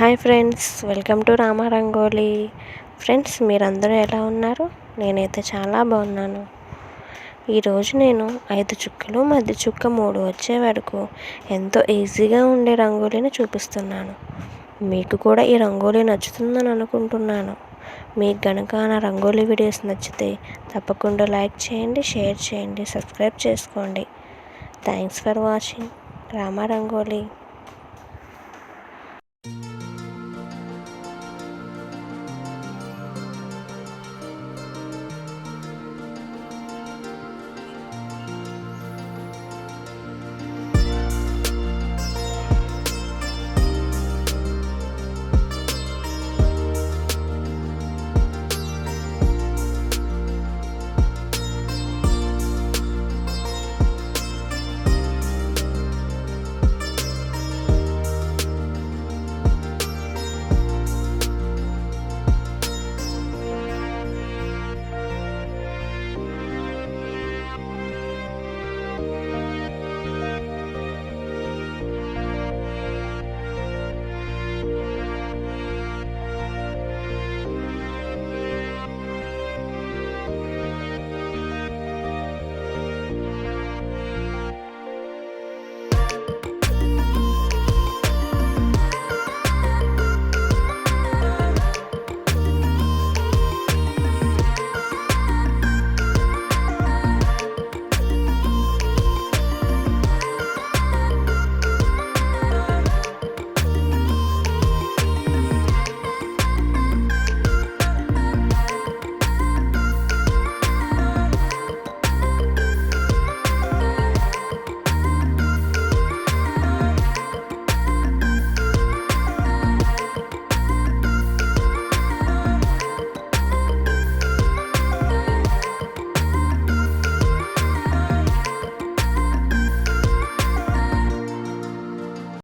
Hi friends, welcome to rangoli. Friends, మీరందరూ ఎలా ఉన్నారు? నేనైతే చాలా బాగున్నాను. ఈరోజు నేను 5 చుక్కలు మధ్య చుక్క 3 వచ్చే వరకు ఎంతో ఈజీగా ఉండే రంగోలీని చూపిస్తున్నాను. మీకు కూడా ఈ రంగోలీ నచ్చుతుందని అనుకుంటున్నాను. మీకు గనక నా రంగోలీ వీడియోస్ నచ్చితే తప్పకుండా లైక్ చేయండి, షేర్ చేయండి, సబ్స్క్రైబ్ చేసుకోండి. Thanks for watching rangoli.